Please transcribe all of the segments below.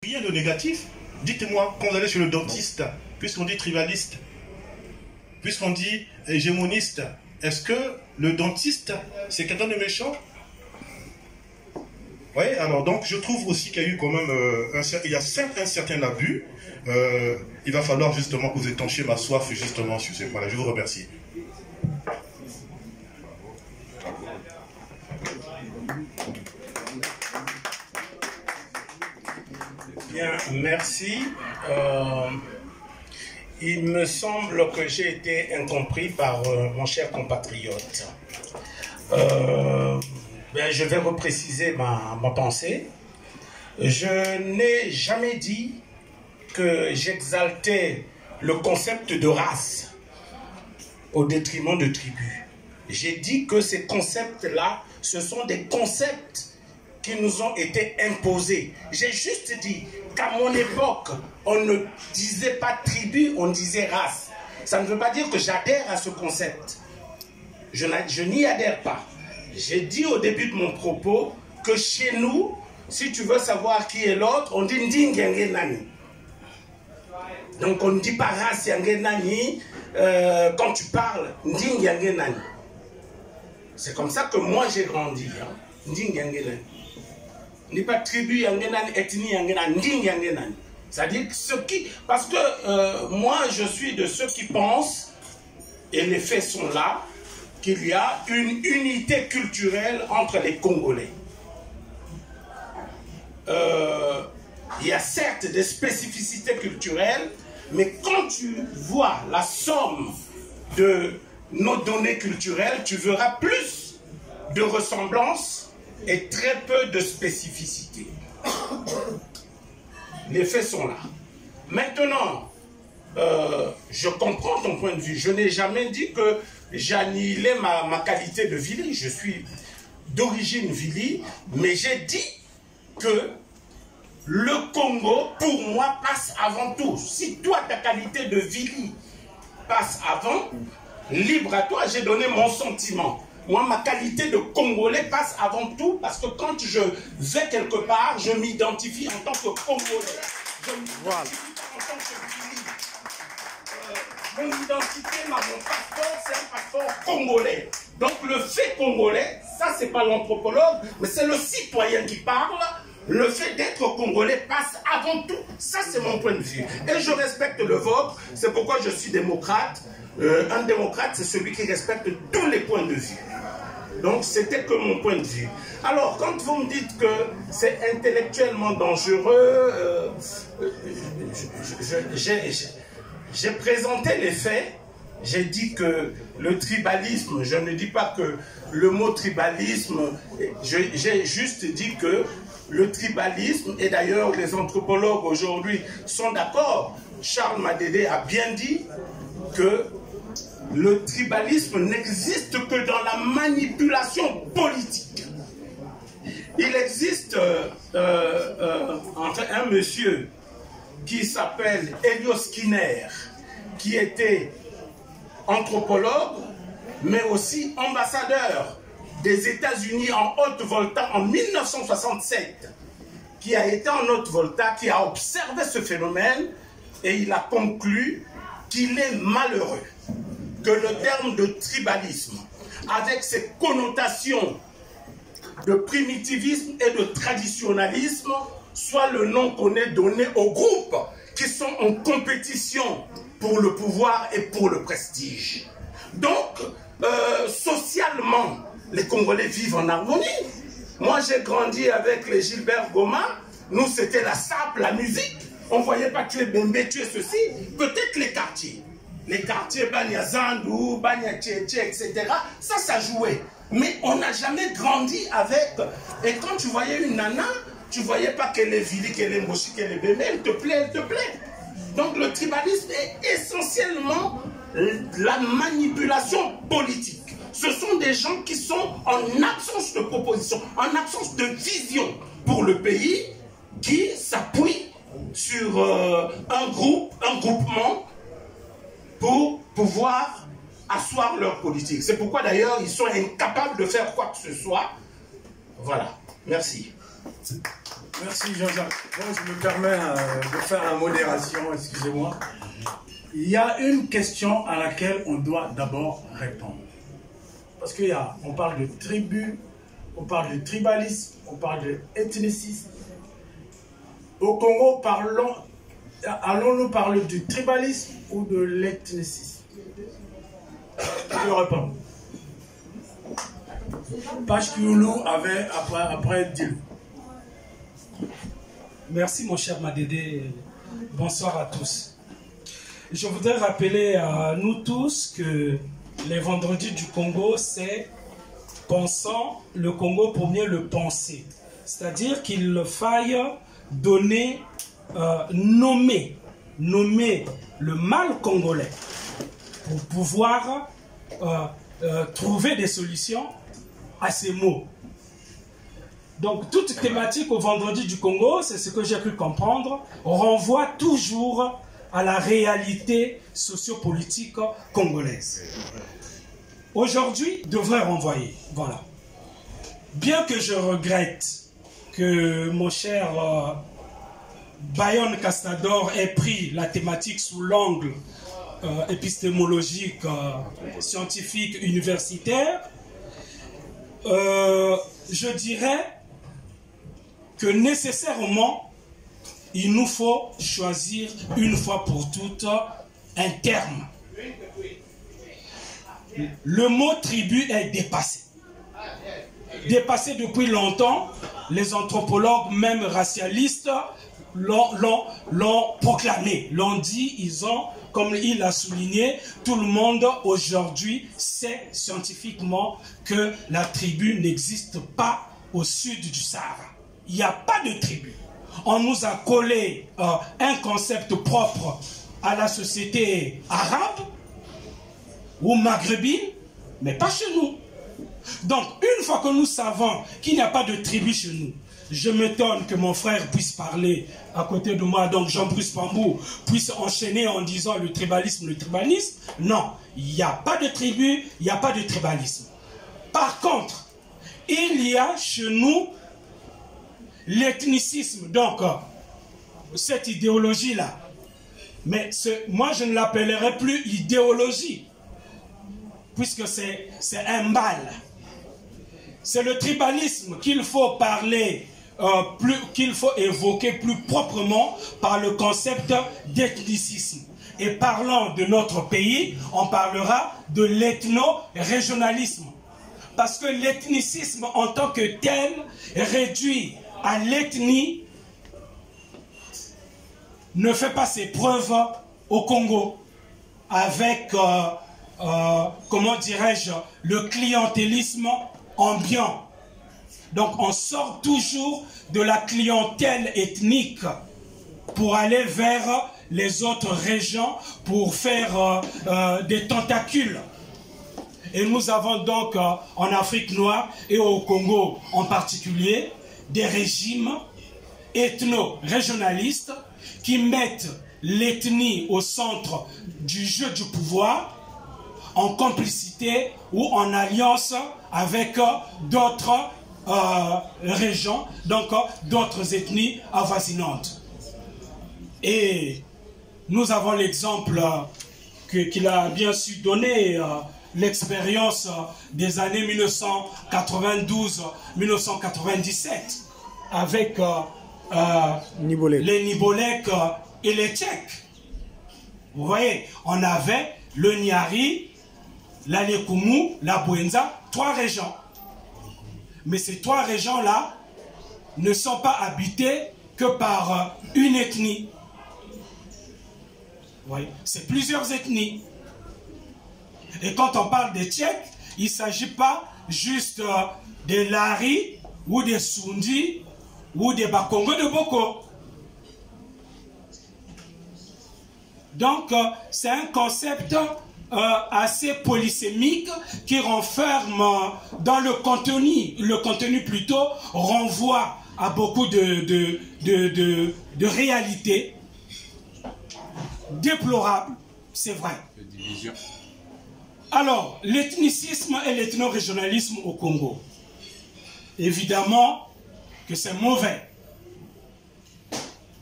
rien de négatif. Dites-moi, quand vous allez chez le dentiste, puisqu'on dit tribaliste, puisqu'on dit hégémoniste, est-ce que le dentiste, c'est quelqu'un de méchant? Oui, alors donc je trouve aussi qu'il y a eu quand même, il y a certes un certain abus. Il va falloir justement que vous étanchiez ma soif justement sur ce point-là. Je vous remercie. Bien, merci. Il me semble que j'ai été incompris par mon cher compatriote. Je vais repréciser ma pensée. Je n'ai jamais dit que j'exaltais le concept de race au détriment de tribu. J'ai dit que ces concepts-là, ce sont des concepts qui nous ont été imposés. J'ai juste dit qu'à mon époque, on ne disait pas tribu, on disait race. Ça ne veut pas dire que j'adhère à ce concept. Je n'y adhère pas. J'ai dit au début de mon propos que chez nous, si tu veux savoir qui est l'autre, on dit Ndingyenge Nani. Donc on ne dit pas race Yange Nani quand tu parles Ndingyenge Nani. C'est comme ça que moi j'ai grandi. Ndingyenge Nani. On ne dit pas tribu Yange Nani, ethnie Yange Nani, Ndingyenge Nani. C'est-à-dire ceux qui... Parce que moi je suis de ceux qui pensent, et les faits sont là, qu'il y a une unité culturelle entre les Congolais. Il y a certes des spécificités culturelles, mais quand tu vois la somme de nos données culturelles, tu verras plus de ressemblances et très peu de spécificités. Les faits sont là. Maintenant, je comprends ton point de vue. Je n'ai jamais dit que j'annihilais ma qualité de Vili. Je suis d'origine Vili, mais j'ai dit que le Congo, pour moi, passe avant tout. Si toi, ta qualité de Vili passe avant, libre à toi, j'ai donné mon sentiment. Moi, ma qualité de Congolais passe avant tout, parce que quand je vais quelque part, je m'identifie en tant que Congolais. Je m'identifie en tant que Vili. Mon identité, mon passeport, c'est un passeport congolais. Donc le fait congolais, ça c'est pas l'anthropologue, mais c'est le citoyen qui parle. Le fait d'être congolais passe avant tout. Ça c'est mon point de vue. Et je respecte le vôtre, c'est pourquoi je suis démocrate. Un démocrate, c'est celui qui respecte tous les points de vue. Donc c'était que mon point de vue. Alors quand vous me dites que c'est intellectuellement dangereux, j'ai présenté les faits, j'ai dit que le tribalisme, je ne dis pas que le mot tribalisme, j'ai juste dit que le tribalisme, et d'ailleurs les anthropologues aujourd'hui sont d'accord, Charles Madédé a bien dit que le tribalisme n'existe que dans la manipulation politique. Il existe enfin, un monsieur qui s'appelle Elio Skinner, qui était anthropologue, mais aussi ambassadeur des États-Unis en Haute-Volta en 1967, qui a été en Haute-Volta, qui a observé ce phénomène, et il a conclu qu'il est malheureux que le terme de tribalisme, avec ses connotations de primitivisme et de traditionnalisme, soit le nom qu'on ait donné aux groupes qui sont en compétition pour le pouvoir et pour le prestige. Donc, socialement, les Congolais vivent en harmonie. Moi, j'ai grandi avec les Gilbert Goma. Nous, c'était la sape, la musique. On ne voyait pas tuer Bembe, tuer ceci. Peut-être les quartiers. Les quartiers, Banya Zandou, Banya Tchétché, etc. Ça jouait. Mais on n'a jamais grandi avec... Et quand tu voyais une nana, tu ne voyais pas qu'elle est Vili, qu'elle est Moshi, qu'elle est Bébé, elle te plaît, elle te plaît. Donc le tribalisme est essentiellement la manipulation politique. Ce sont des gens qui sont en absence de proposition, en absence de vision pour le pays, qui s'appuient sur un groupement pour pouvoir asseoir leur politique. C'est pourquoi d'ailleurs ils sont incapables de faire quoi que ce soit. Voilà. Merci. Merci Jean-Jacques. Bon, je me permets de faire la modération, excusez-moi. Il y a une question à laquelle on doit d'abord répondre. Parce qu'on parle de tribu, on parle de tribalisme, on parle de ethnicisme. Au Congo, allons-nous parler du tribalisme ou de l'ethnicisme? Je vais répondre. Pachkioulou avait après dit. Merci mon cher Madédé. Bonsoir à tous. Je voudrais rappeler à nous tous que les vendredis du Congo, c'est pensant le Congo pour mieux le penser. C'est-à-dire qu'il faille donner, nommer le mal congolais pour pouvoir trouver des solutions à ces maux. Donc toute thématique au vendredi du Congo, c'est ce que j'ai pu comprendre, renvoie toujours à la réalité sociopolitique congolaise. Aujourd'hui, devrait renvoyer. Voilà. Bien que je regrette que mon cher Bayon Castador ait pris la thématique sous l'angle épistémologique, scientifique, universitaire, je dirais que nécessairement, il nous faut choisir une fois pour toutes un terme. Le mot tribu est dépassé. Dépassé depuis longtemps, les anthropologues, même racialistes, l'ont proclamé, l'ont dit, ils ont, comme il a souligné, tout le monde aujourd'hui sait scientifiquement que la tribu n'existe pas au sud du Sahara. Il n'y a pas de tribu. On nous a collé un concept propre à la société arabe ou maghrébine, mais pas chez nous. Donc, une fois que nous savons qu'il n'y a pas de tribu chez nous, je m'étonne que mon frère puisse parler à côté de moi, donc Jean-Bruce Pambou puisse enchaîner en disant le tribalisme. Non, il n'y a pas de tribu, il n'y a pas de tribalisme. Par contre, il y a chez nous l'ethnicisme, donc cette idéologie-là. Mais moi, je ne l'appellerai plus idéologie, puisque c'est un mal. C'est le tribalisme qu'il faut parler, qu'il faut évoquer plus proprement par le concept d'ethnicisme. Et parlant de notre pays, on parlera de l'ethno-régionalisme. Parce que l'ethnicisme en tant que tel réduit à l'ethnie ne fait pas ses preuves au Congo avec, comment dirais-je, le clientélisme ambiant. Donc on sort toujours de la clientèle ethnique pour aller vers les autres régions pour faire des tentacules. Et nous avons donc en Afrique noire et au Congo en particulier des régimes ethno-régionalistes qui mettent l'ethnie au centre du jeu du pouvoir en complicité ou en alliance avec d'autres régions, donc d'autres ethnies avoisinantes. Et nous avons l'exemple qu'il a bien su donner, l'expérience des années 1992-1997 avec les Nibolèques et les Tchèques. Vous voyez, on avait le Niari, la Lekumu, la Bouenza, 3 régions. Mais ces 3 régions-là ne sont pas habitées que par une ethnie. Oui, c'est plusieurs ethnies. Et quand on parle des Tchèques, il ne s'agit pas juste des Lari ou des Sundi ou des Bakongo de Boko. Donc, c'est un concept assez polysémique qui renferme dans le contenu plutôt renvoie à beaucoup de réalités déplorables, c'est vrai. De division. Alors, l'ethnicisme et l'ethno-régionalisme au Congo. Évidemment que c'est mauvais.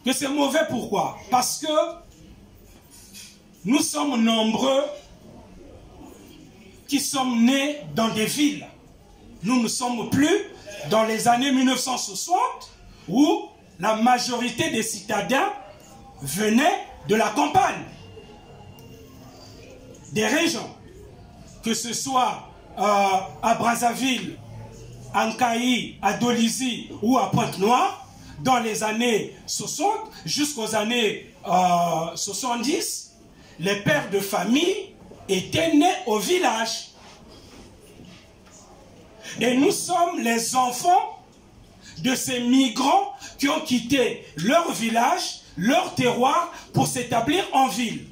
que c'est mauvais. Pourquoi? Parce que nous sommes nombreux qui sommes nés dans des villes. Nous ne sommes plus dans les années 1960 où la majorité des citadins venaient de la campagne, des régions, que ce soit à Brazzaville, à Nkaï, à Dolisie ou à Pointe-Noire, dans les années 60 jusqu'aux années 70, les pères de famille étaient nés au village. Et nous sommes les enfants de ces migrants qui ont quitté leur village, leur terroir pour s'établir en ville.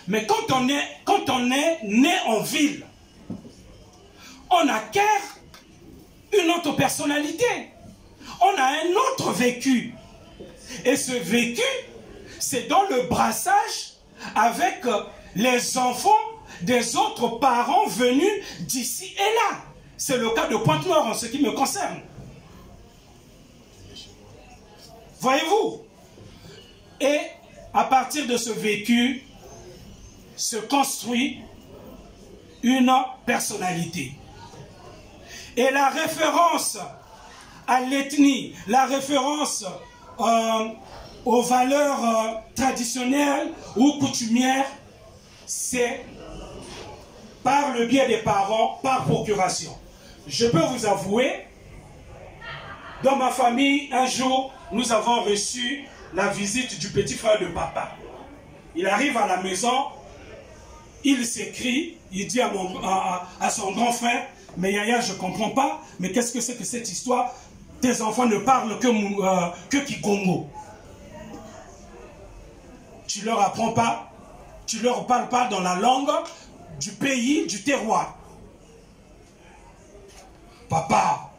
Mais quand on est né en ville, on acquiert une autre personnalité. On a un autre vécu. Et ce vécu, c'est dans le brassage avec les enfants des autres parents venus d'ici et là. C'est le cas de Pointe-Noire en ce qui me concerne. Voyez-vous? Et à partir de ce vécu, se construit une personnalité. Et la référence à l'ethnie, la référence aux valeurs traditionnelles ou coutumières, c'est par le biais des parents, par procuration. Je peux vous avouer, dans ma famille, un jour, nous avons reçu la visite du petit frère de papa. Il arrive à la maison, il s'écrie, il dit à son grand frère, mais Yaya, je ne comprends pas, mais qu'est-ce que c'est que cette histoire? Tes enfants ne parlent que Kikongo. Tu ne leur apprends pas, tu ne leur parles pas dans la langue du pays, du terroir. Papa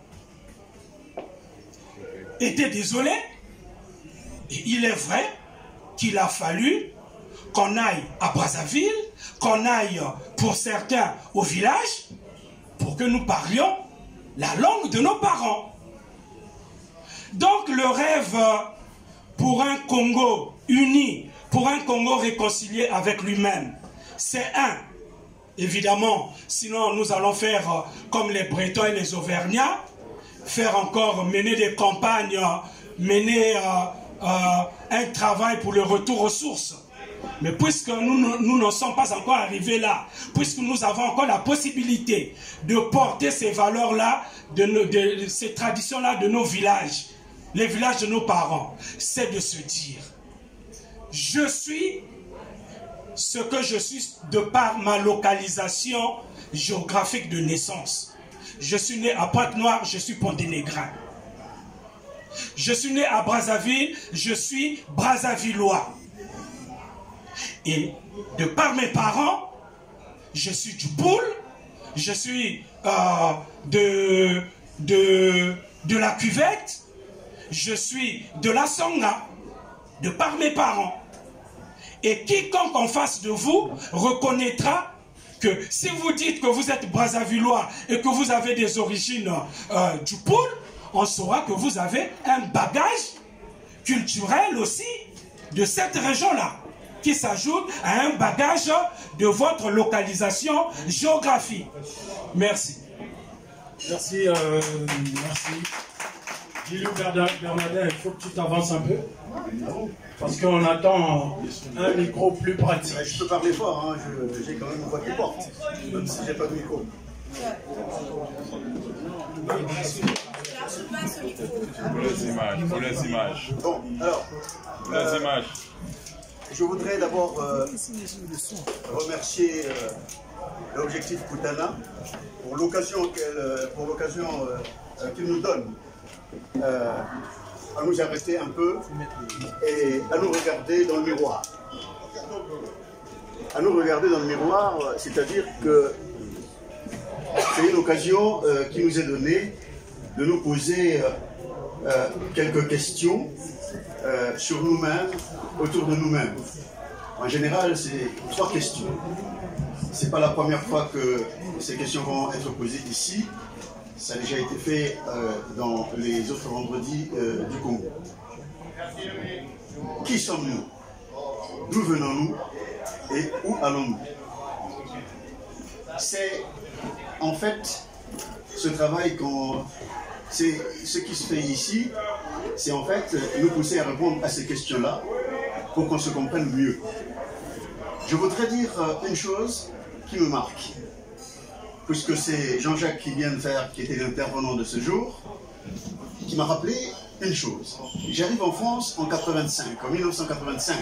était désolé, et il est vrai qu'il a fallu qu'on aille à Brazzaville, qu'on aille pour certains au village, pour que nous parlions la langue de nos parents. Donc le rêve pour un Congo uni, pour un Congo réconcilié avec lui-même, c'est évidemment, sinon nous allons faire comme les Bretons et les Auvergnats, mener des campagnes, mener un travail pour le retour aux sources. Mais puisque nous n'en sommes pas encore arrivés là, puisque nous avons encore la possibilité de porter ces valeurs-là, ces traditions-là de nos villages, les villages de nos parents, c'est de se dire, je suis ce que je suis de par ma localisation géographique de naissance. Je suis né à Pointe-Noire, je suis Pont-des-Négrins. Je suis né à Brazzaville, je suis Brazzavillois. Et de par mes parents, je suis du Poul, je suis de la Cuvette, je suis de la Songa, de par mes parents. Et quiconque en face de vous reconnaîtra que si vous dites que vous êtes Brazzavillois et que vous avez des origines du Poul, on saura que vous avez un bagage culturel aussi de cette région-là, qui s'ajoute à un bagage de votre localisation géographique. Merci. Merci, merci. Gilles Bernadette, il faut que tu t'avances un peu. Parce qu'on attend un micro plus pratique. Je peux parler fort, hein. J'ai quand même une voix qui porte, même si j'ai pas de micro. Pour les images. Bon, alors. Pour les images. Je voudrais d'abord remercier l'objectif Koutana pour l'occasion qu'il nous donne à nous arrêter un peu et à nous regarder dans le miroir. À nous regarder dans le miroir, c'est-à-dire que c'est une occasion qui nous est donnée de nous poser quelques questions sur nous-mêmes, autour de nous-mêmes. En général, c'est 3 questions. Ce n'est pas la première fois que ces questions vont être posées ici. Ça a déjà été fait dans les autres vendredis du Congo. Qui sommes-nous? D'où venons-nous? Et où allons-nous? C'est en fait ce travail c'est ce qui se fait ici, c'est en fait nous pousser à répondre à ces questions-là pour qu'on se comprenne mieux. Je voudrais dire une chose qui me marque, puisque c'est Jean-Jacques qui était l'intervenant de ce jour, qui m'a rappelé une chose. J'arrive en France en 1985.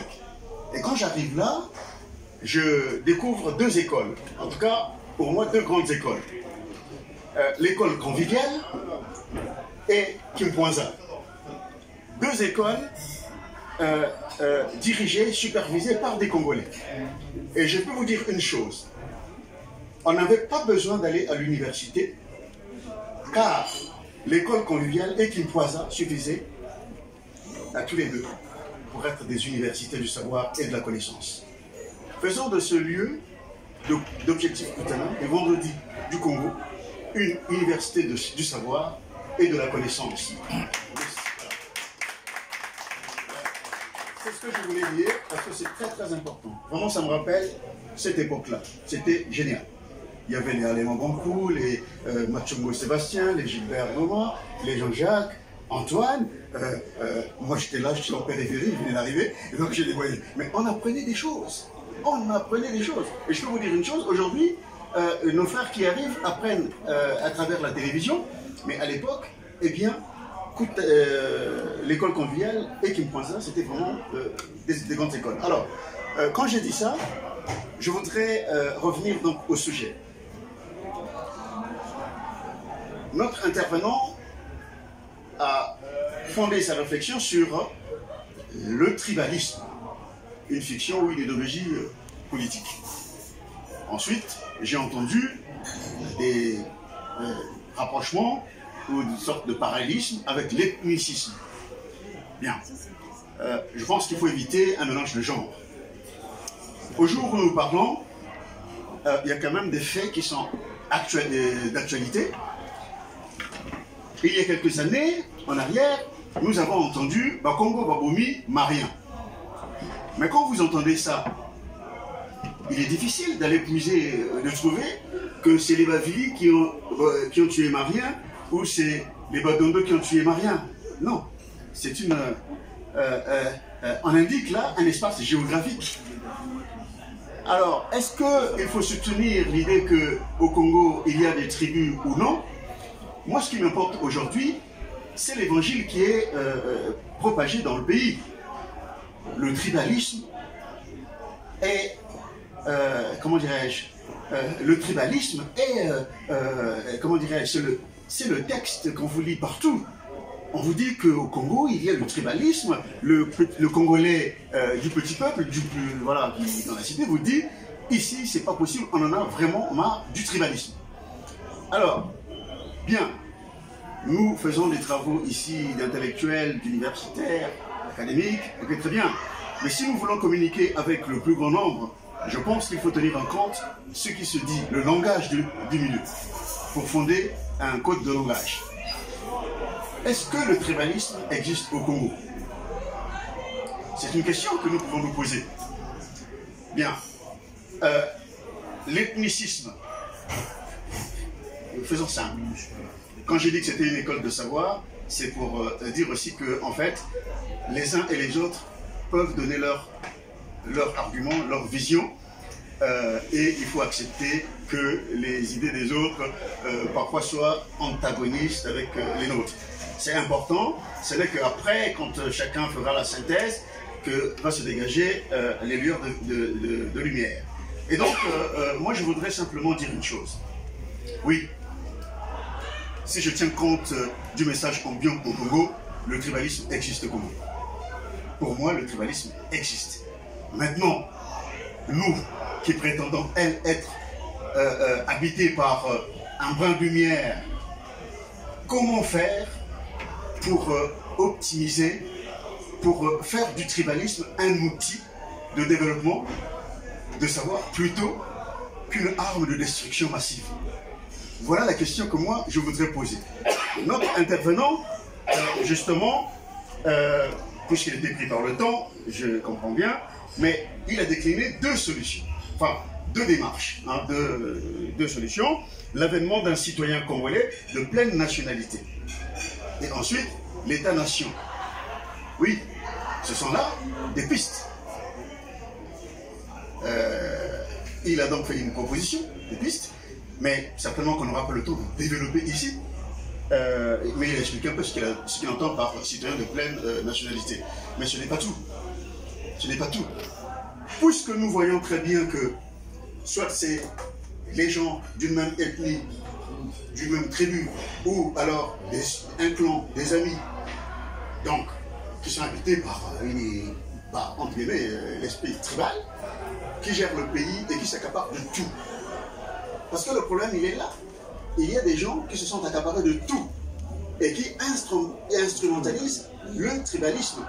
Et quand j'arrive là, je découvre deux écoles. En tout cas, pour moi, deux grandes écoles. L'école conviviale et Kimpoinza. Deux écoles dirigées, supervisées par des Congolais. Et je peux vous dire une chose. On n'avait pas besoin d'aller à l'université, car l'école conviviale et Kimpoinza suffisaient à tous les deux pour être des universités du savoir et de la connaissance. Faisons de ce lieu d'objectif Koutana et vendredi du Congo une université du savoir et de la connaissance. C'est ce que je voulais dire parce que c'est très très important. Vraiment, ça me rappelle cette époque-là. C'était génial. Il y avait les Alémans Bankou, les Machongo Sébastien, les Gilbert Noma, les Jean-Jacques, Antoine. Moi j'étais là, j'étais en périphérie, je venais d'arriver, et donc je les voyais. Mais on apprenait des choses. On apprenait des choses. Et je peux vous dire une chose, aujourd'hui, nos frères qui arrivent apprennent à travers la télévision, mais à l'époque, eh bien, l'école conviviale et Kimpoinza, c'était vraiment des grandes écoles. Alors, quand j'ai dit ça, je voudrais revenir donc au sujet. Notre intervenant a fondé sa réflexion sur le tribalisme, une fiction ou une idéologie politique. Ensuite, j'ai entendu des rapprochements ou une sorte de parallélisme avec l'ethnicisme. Bien. Je pense qu'il faut éviter un mélange de genres. Au jour où nous parlons, il y a quand même des faits qui sont d'actualité. Il y a quelques années, en arrière, nous avons entendu Bakongo Babomi Marien. Mais quand vous entendez ça, il est difficile d'aller puiser, de trouver que c'est les Bavili qui ont tué Marien ou c'est les Badondo qui ont tué Marien. Non, c'est une... on indique là un espace géographique. Alors, est-ce qu'il faut soutenir l'idée qu'au Congo, il y a des tribus ou non? Moi, ce qui m'importe aujourd'hui, c'est l'évangile qui est propagé dans le pays. Le tribalisme est, comment dirais-je, le tribalisme est, comment dirais-je, c'est le texte qu'on vous lit partout. On vous dit qu'au Congo, il y a le tribalisme, le Congolais du petit peuple, voilà, qui dans la cité, vous dit, ici, c'est pas possible, on en a vraiment marre du tribalisme. Alors, bien, nous faisons des travaux ici d'intellectuels, d'universitaires, académiques, ok, très bien. Mais si nous voulons communiquer avec le plus grand nombre, je pense qu'il faut tenir en compte ce qui se dit, le langage du milieu, pour fonder un code de langage. Est-ce que le tribalisme existe au Congo? C'est une question que nous pouvons nous poser. Bien. L'ethnicisme. Faisons simple. Quand j'ai dit que c'était une école de savoir, c'est pour dire aussi que, en fait, les uns et les autres peuvent donner leur argument, leur vision, et il faut accepter que les idées des autres parfois soient antagonistes avec les nôtres. C'est important, ce n'est qu'après, quand chacun fera la synthèse, que va se dégager les lueurs de lumière. Et donc, moi je voudrais simplement dire une chose. Oui, si je tiens compte du message ambiant au Congo, le tribalisme existe au Congo. Pour moi, le tribalisme existe. Maintenant, nous qui prétendons être habités par un brin de lumière, comment faire pour optimiser, pour faire du tribalisme un outil de développement, de savoir, plutôt qu'une arme de destruction massive? Voilà la question que moi je voudrais poser. Notre intervenant, justement, puisqu'il était pris par le temps, je comprends bien, mais il a décliné deux solutions, enfin deux démarches, hein, deux solutions. L'avènement d'un citoyen congolais de pleine nationalité. Et ensuite, l'État-nation. Oui, ce sont là des pistes. Il a donc fait une proposition, des pistes, mais certainement qu'on n'aura pas le temps de développer ici. Mais il a expliqué un peu ce qu'il entend par citoyen de pleine nationalité. Mais ce n'est pas tout. Ce n'est pas tout. Puisque nous voyons très bien que soit c'est les gens d'une même ethnie, d'une même tribu, ou alors un clan, des amis, donc, qui sont habités par entre guillemets, l'esprit tribal, qui gèrent le pays et qui s'accaparent de tout. Parce que le problème, il est là. Il y a des gens qui se sont accaparés de tout et qui instrumentalisent le tribalisme.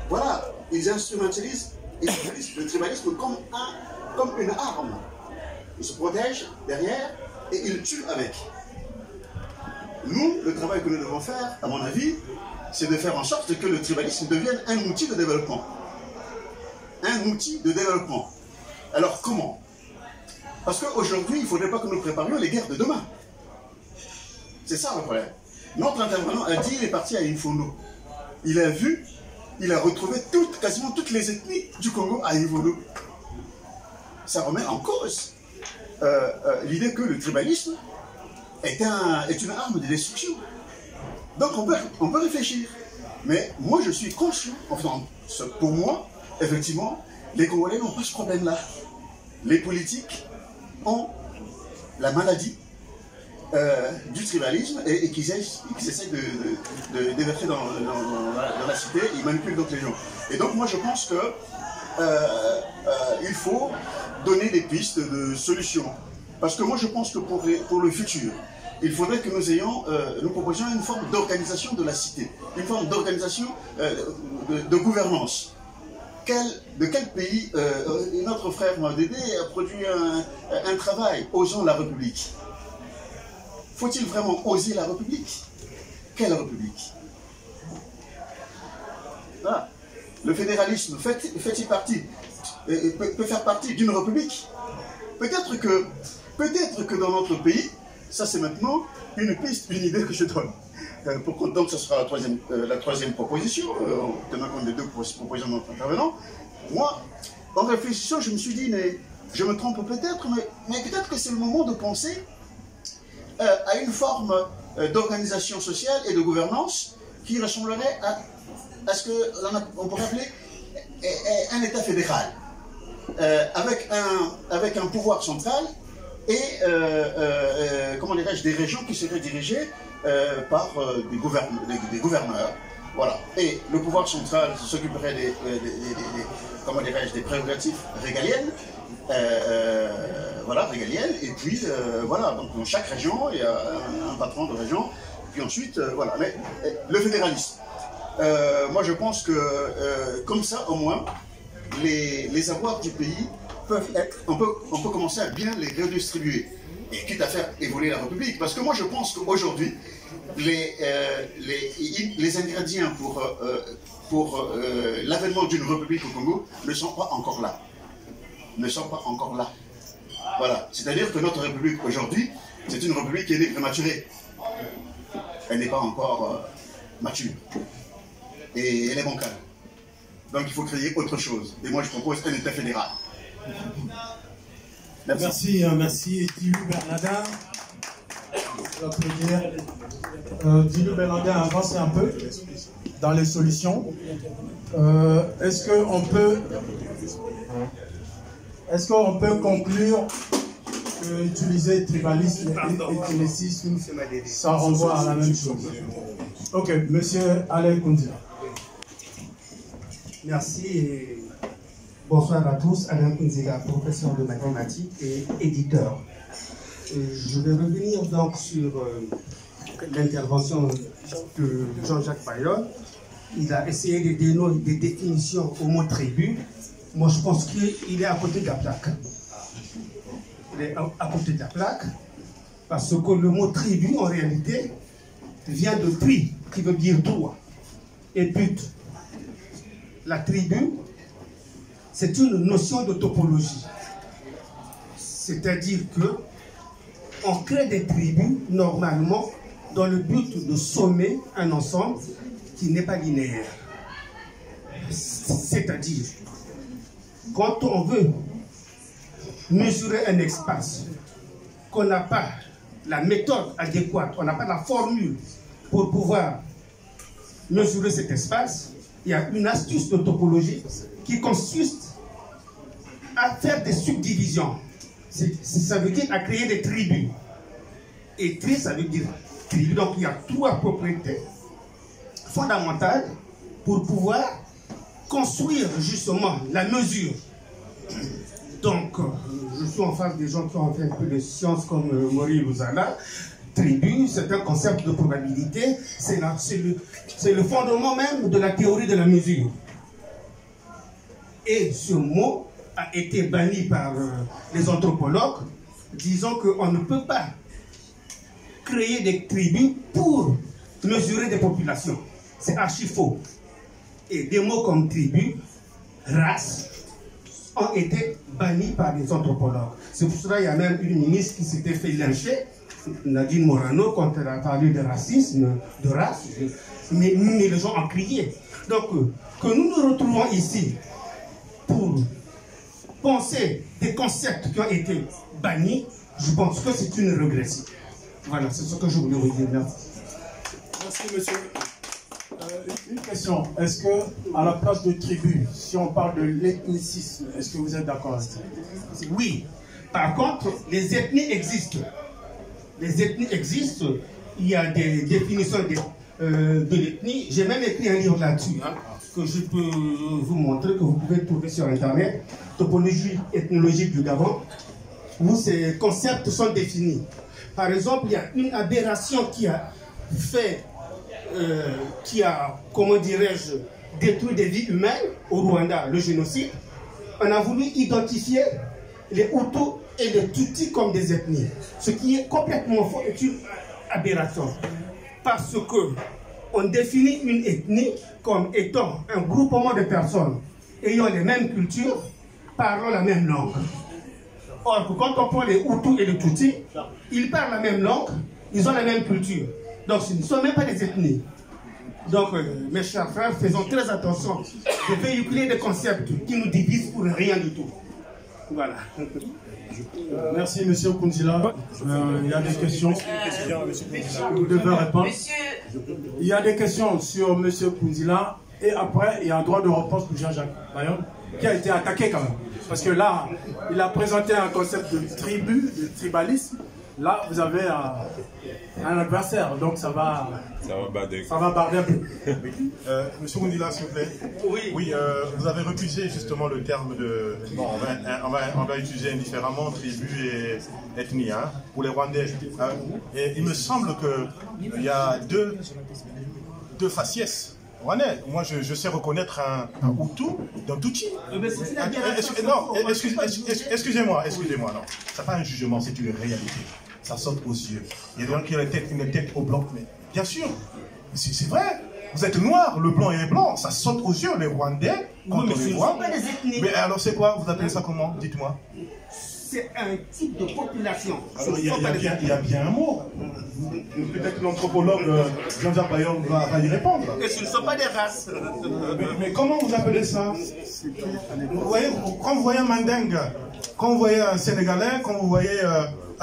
Voilà, ils instrumentalisent le tribalisme comme une arme. Ils se protègent derrière et ils tuent avec. Nous, le travail que nous devons faire, à mon avis, c'est de faire en sorte que le tribalisme devienne un outil de développement. Un outil de développement. Alors comment? Parce qu'aujourd'hui, il ne faudrait pas que nous préparions les guerres de demain. C'est ça le problème. Notre intervenant a dit, il est parti à Infondo. Il a vu, il a retrouvé quasiment toutes les ethnies du Congo à Infondo. Ça remet en cause l'idée que le tribalisme est une arme de destruction. Donc on peut réfléchir. Mais moi je suis conscient, enfin pour moi, effectivement, les Congolais n'ont pas ce problème-là. Les politiques ont la maladie du tribalisme et qu'ils essaient de déverser dans la cité, ils manipulent donc les gens. Et donc moi je pense que il faut donner des pistes de solutions. Parce que moi je pense que pour le futur, il faudrait que nous proposions une forme d'organisation de la cité, une forme d'organisation de gouvernance. De quel pays notre frère Dédé a produit un travail osant la République? Faut-il vraiment oser la République? Quelle République? Voilà. Le fédéralisme fait-il partie, peut faire partie d'une République? Peut-être que dans notre pays, ça c'est maintenant une piste, une idée que je donne. Donc ce sera la troisième proposition, en tenant compte des deux propositions de notre intervenant. Moi, en réfléchissant, je me suis dit, mais je me trompe peut-être, mais peut-être que c'est le moment de penser à une forme d'organisation sociale et de gouvernance qui ressemblerait à ce qu'on pourrait appeler un État fédéral, avec un pouvoir central et comment dirais-je, des régions qui seraient dirigées par des gouverneurs. Voilà. Et le pouvoir central s'occuperait des prérogatives régaliennes, voilà, régaliennes, et puis voilà, donc dans chaque région, il y a un patron de région, puis ensuite, voilà. Mais le fédéralisme, moi je pense que comme ça, au moins, les avoirs du pays peuvent être, on peut commencer à bien les redistribuer, et quitte à faire évoluer la République. Parce que moi je pense qu'aujourd'hui, les ingrédients pour l'avènement d'une République au Congo ne sont pas encore là. Ne sont pas encore là. Voilà. C'est-à-dire que notre République aujourd'hui, c'est une République qui est née prématurée. Elle n'est pas encore mature. Et elle est bancale. Donc il faut créer autre chose. Et moi je propose un État fédéral. Merci, merci Dilou Bernardin. Je vais applaudir. Dilou Bernardin, avancez un peu dans les solutions. Est-ce qu'on peut conclure que utiliser tribalisme et ethnicisme, ça renvoie à la même chose? Ok, monsieur Alain Koundila. Merci et bonsoir à tous. Alain Koundila, professeur de mathématiques et éditeur. Je vais revenir donc sur l'intervention de Jean-Jacques Payon. Il a essayé de donner des définitions au mot tribu. Moi, je pense qu'il est à côté de la plaque. Il est à côté de la plaque parce que le mot tribu, en réalité, vient de puis, qui veut dire droit, et but, la tribu, c'est une notion de topologie. C'est-à-dire que on crée des tribus normalement dans le but de sommer un ensemble qui n'est pas linéaire. C'est-à-dire, quand on veut mesurer un espace, qu'on n'a pas la méthode adéquate, on n'a pas la formule pour pouvoir mesurer cet espace, il y a une astuce de topologie qui consiste à faire des subdivisions. Ça veut dire à créer des tribus. Et tri, ça veut dire tribu. Donc il y a trois propriétés fondamentales pour pouvoir construire justement la mesure. Donc, je suis en face des gens qui ont fait un peu de sciences comme Maurice Louzala. Tribu, c'est un concept de probabilité, c'est le fondement même de la théorie de la mesure. Et ce mot a été banni par les anthropologues, disant qu'on ne peut pas créer des tribus pour mesurer des populations. C'est archi faux. Et des mots comme tribu, race, ont été bannis par les anthropologues. C'est pour cela qu'il y a même une ministre qui s'était fait lyncher, Nadine Morano, quand elle a parlé de racisme, de race, mais les gens ont crié. Donc, que nous nous retrouvons ici pour penser des concepts qui ont été bannis, je pense que c'est une régression. Voilà, c'est ce que je voulais vous dire. Merci. Merci, monsieur. Une question. Est-ce que, à la place de tribu, si on parle de l'ethnicisme, est-ce que vous êtes d'accord avec ça? Oui. Par contre, les ethnies existent. Les ethnies existent. Il y a des définitions de l'ethnie. J'ai même écrit un livre là-dessus, hein, que je peux vous montrer, que vous pouvez trouver sur Internet. Topologie ethnologique du Gabon, où ces concepts sont définis. Par exemple, il y a une aberration qui a fait, comment dirais-je, détruit des vies humaines au Rwanda, le génocide. On a voulu identifier les Hutus et les Tutsis comme des ethnies. Ce qui est complètement faux, est une aberration. Parce que on définit une ethnie comme étant un groupement de personnes ayant les mêmes cultures, parlant la même langue. Or, quand on prend les Hutus et les Tutsis, ils parlent la même langue, ils ont la même culture. Donc, ce ne sont même pas des ethnies. Donc, mes chers frères, faisons très attention de véhiculer des concepts qui nous divisent pour rien du tout. Voilà. Merci, monsieur Kounzila. Il y a des questions. Vous devez répondre. Il y a des questions sur monsieur Kounzila. Et après, il y a un droit de réponse pour Jean-Jacques Bayon, qui a été attaqué quand même. Parce que là, il a présenté un concept de tribu, de tribalisme. Là, vous avez un adversaire, donc ça va barder un peu. Monsieur Kounzila, s'il vous plaît. Oui, vous avez refusé justement le terme de... Bon, on va utiliser indifféremment tribu et ethnie, hein, pour les Rwandais. Et il me semble qu'il y a deux faciès. Rwandais. Moi, je sais reconnaître un Hutu d'un Tutsi. Non, excusez-moi, non. Ce n'est pas un jugement, c'est une réalité. Ça saute aux yeux. Il y a des gens qui ont une tête au blanc, mais bien sûr, c'est vrai. Vous êtes noir, le blanc est blanc, ça saute aux yeux, les Rwandais, quand on les voit. Mais alors c'est quoi? Vous appelez ça comment? Dites-moi. C'est un type de population. Alors, il y a bien un mot. Peut-être l'anthropologue Jean-Jacques Bayon va y répondre. Et ce ne sont pas des races. Mais comment vous appelez ça? Vous voyez, quand vous voyez un Mandingue, quand vous voyez un Sénégalais, quand vous voyez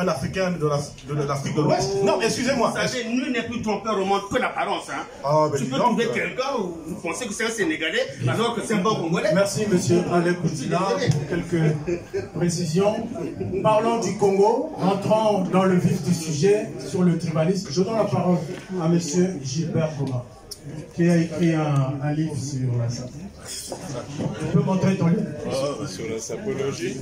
un Africain de l'Afrique de l'Ouest. Non, excusez-moi. Vous savez, nul n'est plus trompeur au monde que l'apparence. Hein. Tu peux trouver quelqu'un où vous pensez que c'est un Sénégalais alors que c'est un bon Congolais. Merci, monsieur Alec Kounzila. Quelques précisions. Parlons du Congo. Entrons dans le vif du sujet sur le tribalisme. Je donne la parole à monsieur Gilbert Goma, qui a écrit un livre sur la sapologie. Tu peux montrer ton livre? Sur la sapologie.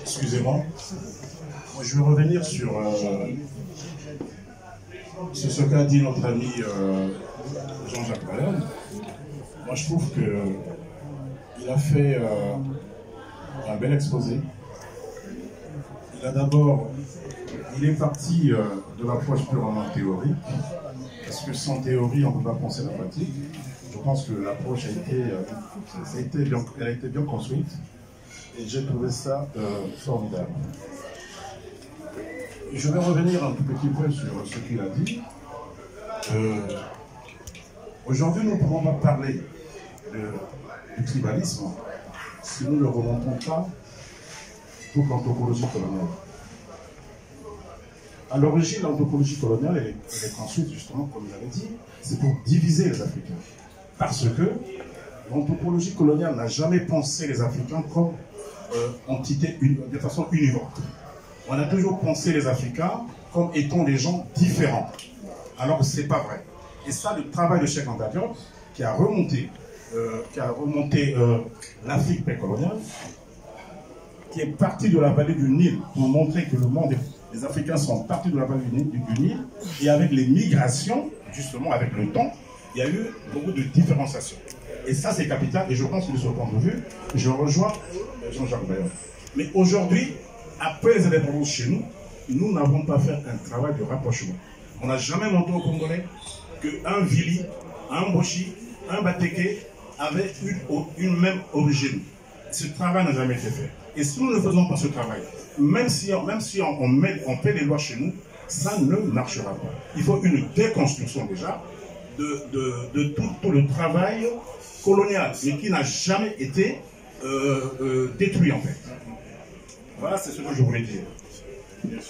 Excusez-moi. Je vais revenir sur ce qu'a dit notre ami Jean-Jacques Bayon. Moi, je trouve qu'il a fait un bel exposé. Il a d'abord il est parti de l'approche purement théorique, parce que sans théorie, on ne peut pas penser la pratique. Je pense que l'approche a été bien construite, et j'ai trouvé ça formidable. Je vais revenir un tout petit peu sur ce qu'il a dit. Aujourd'hui, nous ne pouvons pas parler du tribalisme si nous ne remontons pas toute l'anthropologie coloniale. À l'origine, l'anthropologie coloniale, elle est construite justement, comme vous l'avez dit, c'est pour diviser les Africains. Parce que l'anthropologie coloniale n'a jamais pensé les Africains comme entité de façon univoque. On a toujours pensé les Africains comme étant des gens différents. Alors que ce n'est pas vrai. Et ça, le travail de Cheikh Anta Diop, qui a remonté l'Afrique précoloniale, qui est parti de la vallée du Nil pour montrer que le monde, les Africains sont partis de la vallée du Nil, et avec les migrations, justement avec le temps, il y a eu beaucoup de différenciation. Et ça, c'est capital, et je pense que de ce point de vue, je rejoins Jean-Jacques Bayon. Mais aujourd'hui, après les indépendances chez nous, nous n'avons pas fait un travail de rapprochement. On n'a jamais montré aux Congolais qu'un Vili, un Boshi, un Bateke avaient une même origine. Ce travail n'a jamais été fait. Et si nous ne faisons pas ce travail, même si on fait des lois chez nous, ça ne marchera pas. Il faut une déconstruction déjà de tout le travail colonial, mais qui n'a jamais été détruit en fait. Voilà, c'est ce que je voulais dire.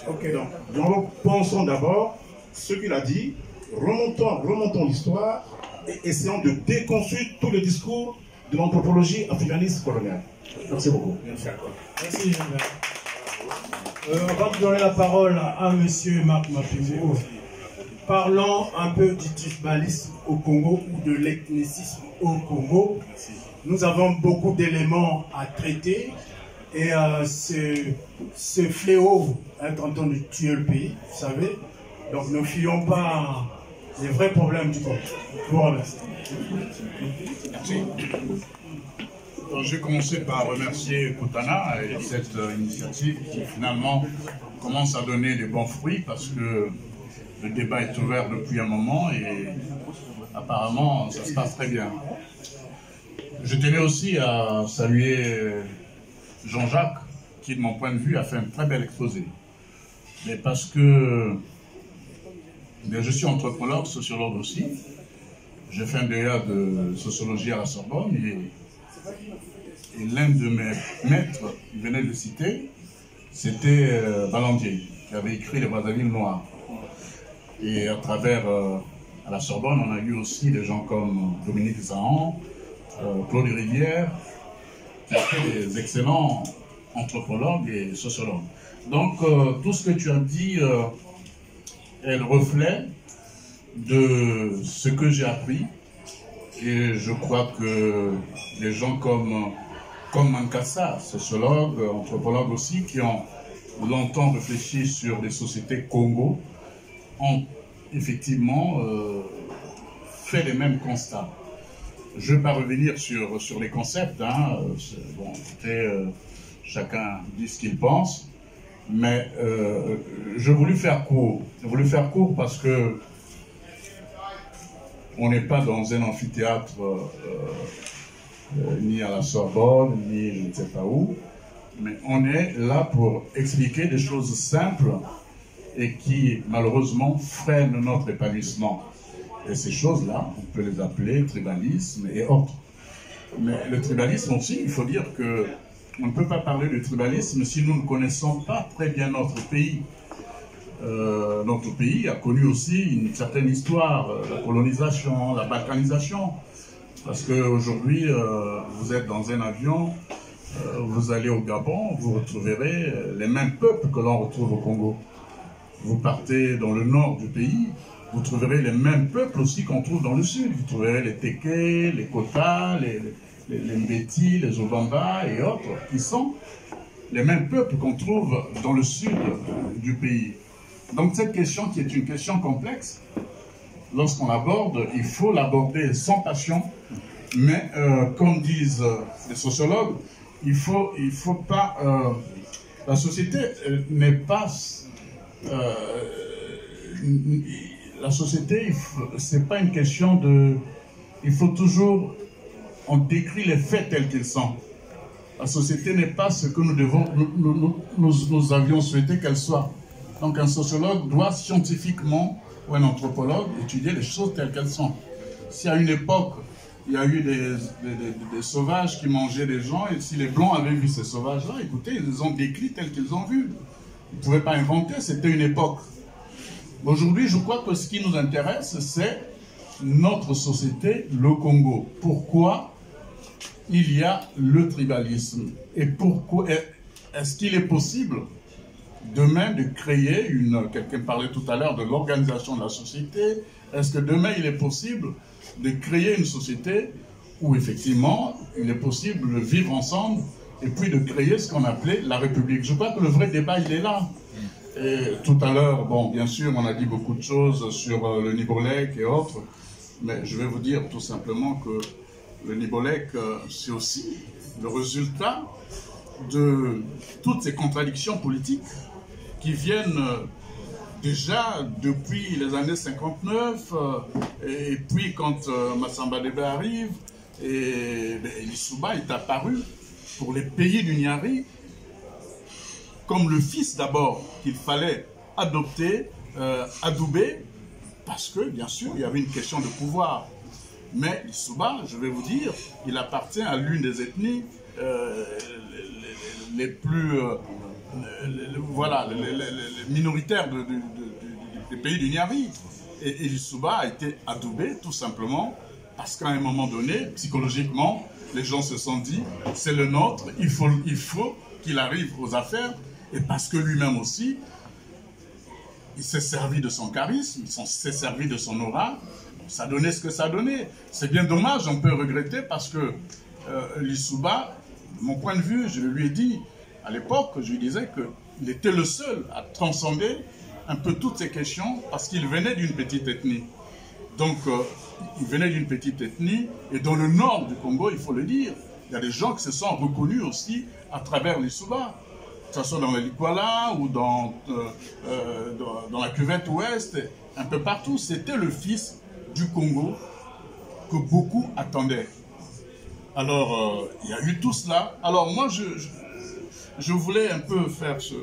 Okay. Donc pensons d'abord ce qu'il a dit, remontons l'histoire et essayons de déconstruire tous les discours de l'anthropologie africaniste coloniale. Merci beaucoup. Merci. On va vous donner la parole à M. Marc Mapimbo. Parlons un peu du tribalisme au Congo ou de l'ethnicisme au Congo. Nous avons beaucoup d'éléments à traiter et ce fléau est en train de tuer le pays, vous savez. Donc ne fuyons pas les vrais problèmes du Congo. Je vous remercie. Merci. Je vais commencer par remercier Koutana et cette initiative qui finalement commence à donner des bons fruits parce que le débat est ouvert depuis un moment et apparemment ça se passe très bien. Je tenais aussi à saluer Jean-Jacques qui, de mon point de vue, a fait un très bel exposé. Mais parce que je suis anthropologue, sociologue aussi, j'ai fait un DEA de sociologie à la Sorbonne et l'un de mes maîtres, il venait de citer, c'était Ballandier, qui avait écrit Les Brazzaville Noirs. Et à travers, à la Sorbonne, on a eu aussi des gens comme Dominique Zahan, Claude Rivière, qui étaient des excellents anthropologues et sociologues. Donc, tout ce que tu as dit est le reflet de ce que j'ai appris. Et je crois que les gens comme Mankassa, sociologue, anthropologue aussi, qui ont longtemps réfléchi sur les sociétés Congo, ont effectivement fait les mêmes constats. Je ne vais pas revenir sur les concepts, hein. Bon, chacun dit ce qu'il pense, mais je voulais faire court. J'ai voulu faire court parce que on n'est pas dans un amphithéâtre ni à la Sorbonne, ni je ne sais pas où, mais on est là pour expliquer des choses simples et qui, malheureusement, freinent notre épanouissement. Et ces choses-là, on peut les appeler tribalisme et autres. Mais le tribalisme aussi, il faut dire que on ne peut pas parler de tribalisme si nous ne connaissons pas très bien notre pays. Notre pays a connu aussi une certaine histoire, la colonisation, la balkanisation. Parce qu'aujourd'hui, vous êtes dans un avion, vous allez au Gabon, vous retrouverez les mêmes peuples que l'on retrouve au Congo. Vous partez dans le nord du pays, vous trouverez les mêmes peuples aussi qu'on trouve dans le sud. Vous trouverez les Teke, les Kota, les Mbeti, les Obamba et autres, qui sont les mêmes peuples qu'on trouve dans le sud du pays. Donc cette question qui est une question complexe, lorsqu'on l'aborde, il faut l'aborder sans passion, mais comme disent les sociologues, il faut pas... la société n'est pas la société, c'est pas une question de... Il faut toujours... On décrit les faits tels qu'ils sont. La société n'est pas ce que nous avions souhaité qu'elle soit. Donc un sociologue doit scientifiquement, ou un anthropologue, étudier les choses telles qu'elles sont. Si à une époque, il y a eu des sauvages qui mangeaient des gens, et si les Blancs avaient vu ces sauvages-là, écoutez, ils les ont décrits tels qu'ils ont vus. Ils ne pouvaient pas inventer, c'était une époque. Aujourd'hui, je crois que ce qui nous intéresse, c'est notre société, le Congo. Pourquoi il y a le tribalisme? Et pourquoi est-ce qu'il est possible demain de créer quelqu'un parlait tout à l'heure de l'organisation de la société, est-ce que demain il est possible de créer une société où effectivement il est possible de vivre ensemble et puis de créer ce qu'on appelait la République? Je crois que le vrai débat il est là. Et tout à l'heure, bon, bien sûr, on a dit beaucoup de choses sur le Nibolek et autres, mais je vais vous dire tout simplement que le Nibolek, c'est aussi le résultat de toutes ces contradictions politiques qui viennent déjà depuis les années 59, et puis quand Massamba Débé arrive, et Lisuba est apparu pour les pays du Nyari comme le fils d'abord qu'il fallait adopter, adouber, parce que bien sûr il y avait une question de pouvoir. Mais Lisuba, je vais vous dire, il appartient à l'une des ethnies les plus voilà, les minoritaires des pays du Nyari. Et Lisuba a été adoubé tout simplement parce qu'à un moment donné, psychologiquement, les gens se sont dit, c'est le nôtre, il faut qu'il arrive aux affaires, et parce que lui-même aussi, il s'est servi de son charisme, il s'est servi de son aura, ça donnait ce que ça donnait. C'est bien dommage, on peut regretter, parce que Lisuba, de mon point de vue, je lui ai dit, à l'époque, je lui disais qu'il était le seul à transcender un peu toutes ces questions, parce qu'il venait d'une petite ethnie. Donc, il venait d'une petite ethnie, et dans le nord du Congo, il faut le dire, il y a des gens qui se sont reconnus aussi à travers Lisuba, que ce soit dans le Likwala ou dans la cuvette ouest, un peu partout. C'était le fils du Congo que beaucoup attendaient. Alors, il y a eu tout cela. Alors, moi, je voulais un peu faire ce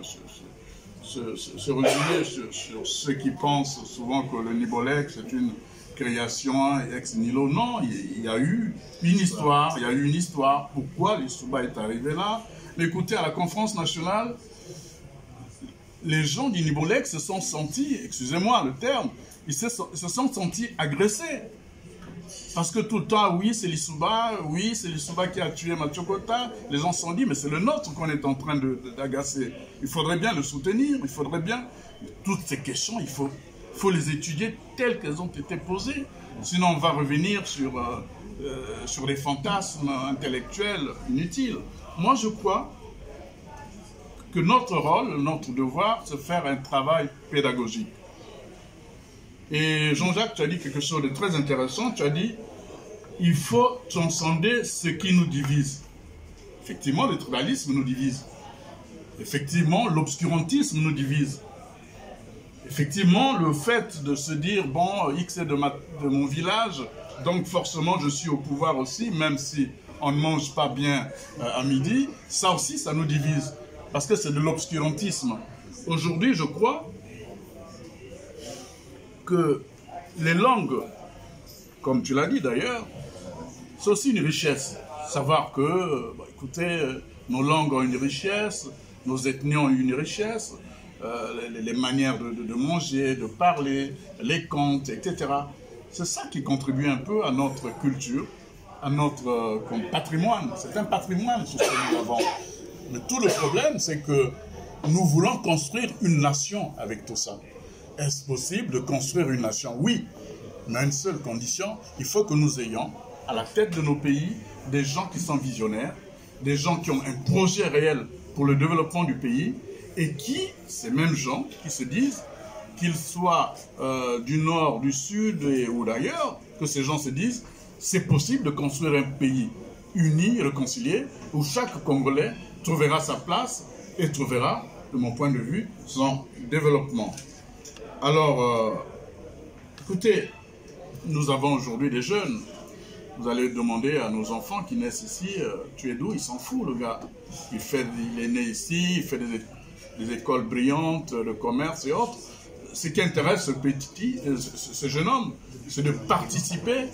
résumé sur ceux qui pensent souvent que le Nibolek, c'est une création ex nihilo. Non, il y a eu une histoire, pourquoi Lisuba est arrivé là. Mais écoutez, à la conférence nationale, les gens du Nibolek se sont sentis, excusez-moi le terme, ils se sont sentis agressés. Parce que tout le temps, oui, c'est Lisuba qui a tué Machokota. Les gens se sont dit, mais c'est le nôtre qu'on est en train d'agacer. Il faudrait bien le soutenir, il faudrait bien... Toutes ces questions, il faut les étudier telles qu'elles ont été posées. Sinon, on va revenir sur les fantasmes intellectuels inutiles. Moi, je crois que notre rôle, notre devoir, c'est de faire un travail pédagogique. Et Jean-Jacques, tu as dit quelque chose de très intéressant. Tu as dit, il faut transcender ce qui nous divise. Effectivement, le tribalisme nous divise. Effectivement, l'obscurantisme nous divise. Effectivement, le fait de se dire, bon, X est de mon village, donc forcément je suis au pouvoir aussi, même si on ne mange pas bien à midi, ça aussi, ça nous divise. Parce que c'est de l'obscurantisme. Aujourd'hui, je crois que les langues, comme tu l'as dit d'ailleurs, c'est aussi une richesse. Savoir que, écoutez, nos langues ont une richesse, nos ethnies ont une richesse, les manières de manger, de parler, les contes, etc. C'est ça qui contribue un peu à notre culture, à notre patrimoine. C'est un patrimoine, ce que nous avons. Mais tout le problème, c'est que nous voulons construire une nation avec tout ça. Est-ce possible de construire une nation? Oui, mais à une seule condition, il faut que nous ayons à la tête de nos pays des gens qui sont visionnaires, des gens qui ont un projet réel pour le développement du pays, et qui, ces mêmes gens qui se disent, qu'ils soient du nord, du sud ou d'ailleurs, que ces gens se disent, c'est possible de construire un pays uni, réconcilié, où chaque Congolais trouvera sa place et trouvera de mon point de vue, son développement. Alors, écoutez, nous avons aujourd'hui des jeunes. Vous allez demander à nos enfants qui naissent ici, tu es d'où? Il s'en fout, le gars. Il est né ici, il fait des écoles brillantes, le commerce et autres. Ce qui intéresse ce jeune homme, c'est de participer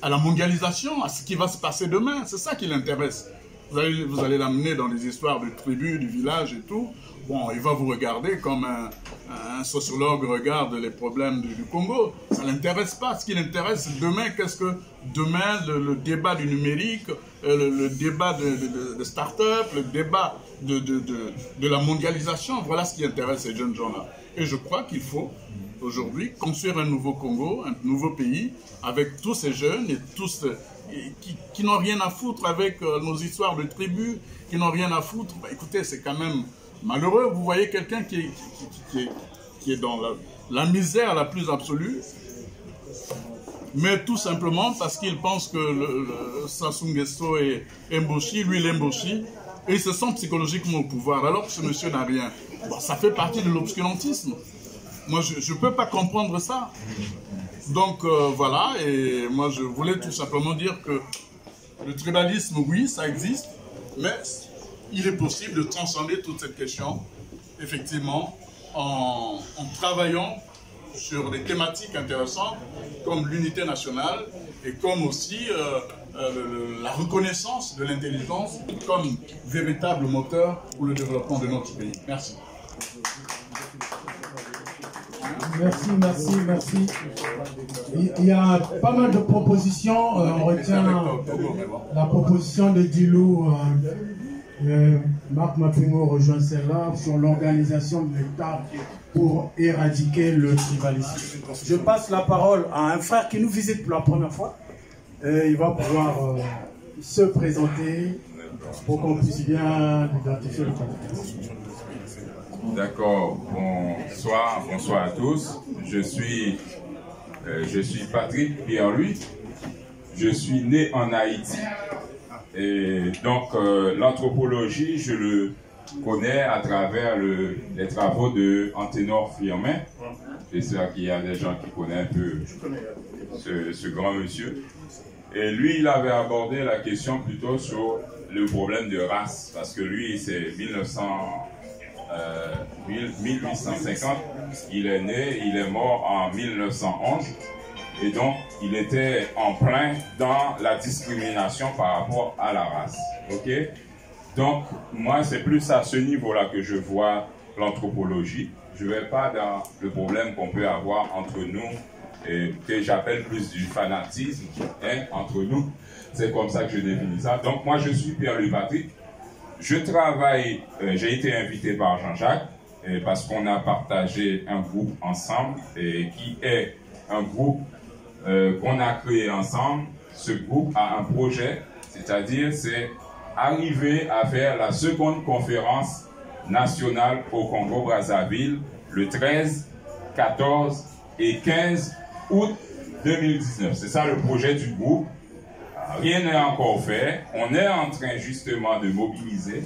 à la mondialisation, à ce qui va se passer demain. C'est ça qui l'intéresse. Vous allez l'amener dans les histoires de tribus, du village et tout. Bon, il va vous regarder comme un sociologue regarde les problèmes du Congo. Ça ne l'intéresse pas. Ce qui l'intéresse, c'est demain, qu'est-ce que demain, le débat du numérique, le débat de start-up, le débat de la mondialisation, voilà ce qui intéresse ces jeunes gens-là. Et je crois qu'il faut aujourd'hui construire un nouveau Congo, un nouveau pays, avec tous ces jeunes et tous qui n'ont rien à foutre avec nos histoires de tribus, qui n'ont rien à foutre. Bah, écoutez, c'est quand même malheureux. Vous voyez quelqu'un qui est dans la misère la plus absolue, mais tout simplement parce qu'il pense que le Sassou Nguesso est Mboshi, lui il est Mboshi, et il se sent psychologiquement au pouvoir, alors que ce monsieur n'a rien. Bon, ça fait partie de l'obscurantisme. Moi, je ne peux pas comprendre ça. Donc, voilà, et moi, je voulais tout simplement dire que le tribalisme, oui, ça existe, mais il est possible de transcender toute cette question, effectivement, en travaillant sur des thématiques intéressantes, comme l'unité nationale, et comme aussi la reconnaissance de l'intelligence comme véritable moteur pour le développement de notre pays. Merci. Merci. Il y a pas mal de propositions. On retient la proposition de Dilou. Marc Mapingo rejoint celle-là sur l'organisation de l'État pour éradiquer le tribalisme. Je passe la parole à un frère qui nous visite pour la première fois. Et il va pouvoir se présenter pour qu'on puisse bien identifier le candidat. D'accord, bonsoir à tous. Je suis Patrick Pierre-Louis. Je suis né en Haïti. Et donc, l'anthropologie, je le connais à travers les travaux de Anténor Firmin. J'espère qu'il y a des gens qui connaissent un peu ce grand monsieur. Et lui, il avait abordé la question plutôt sur le problème de race, parce que lui, c'est 1850, il est né, il est mort en 1911, et donc il était en plein dans la discrimination par rapport à la race. Ok? Donc moi c'est plus à ce niveau-là que je vois l'anthropologie. Je ne vais pas dans le problème qu'on peut avoir entre nous, et que j'appelle plus du fanatisme entre nous. C'est comme ça que je définis ça. Donc moi je suis Pierre-Louis Patrick. Je travaille, j'ai été invité par Jean-Jacques parce qu'on a partagé un groupe ensemble et qui est un groupe qu'on a créé ensemble. Ce groupe a un projet, c'est-à-dire c'est arriver à faire la seconde conférence nationale au Congo-Brazzaville le 13, 14 et 15 août 2019. C'est ça le projet du groupe. Rien n'est encore fait. On est en train justement de mobiliser